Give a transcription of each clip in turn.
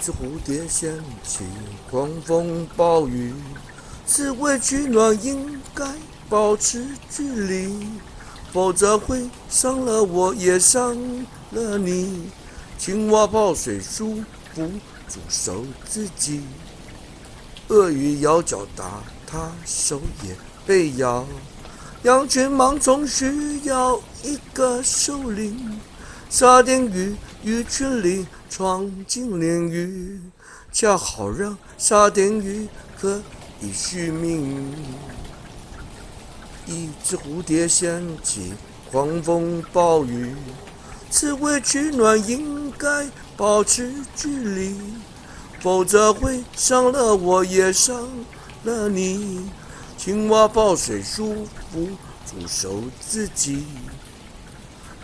只蝴蝶掀起狂风暴雨，刺猬取暖应该保持距离，否则会伤了我也伤了你。青蛙泡水舒服煮熟自己，鳄鱼咬脚打它手也被咬，羊群盲从需要一个首领，沙丁鱼鱼群里闯进鲢鱼，恰好让沙丁鱼可以续命。一只蝴蝶掀起狂风暴雨，刺猬取暖应该保持距离，否则会伤了我也伤了你。青蛙泡水舒服煮熟自己，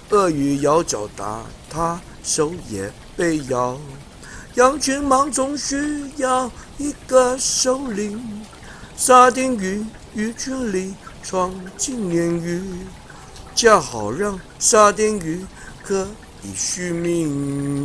鳄鱼咬脚打它手也被咬，羊群忙中需要一个首领，沙丁鱼鱼群里闯进鲢鱼，恰好让沙丁鱼可以续命。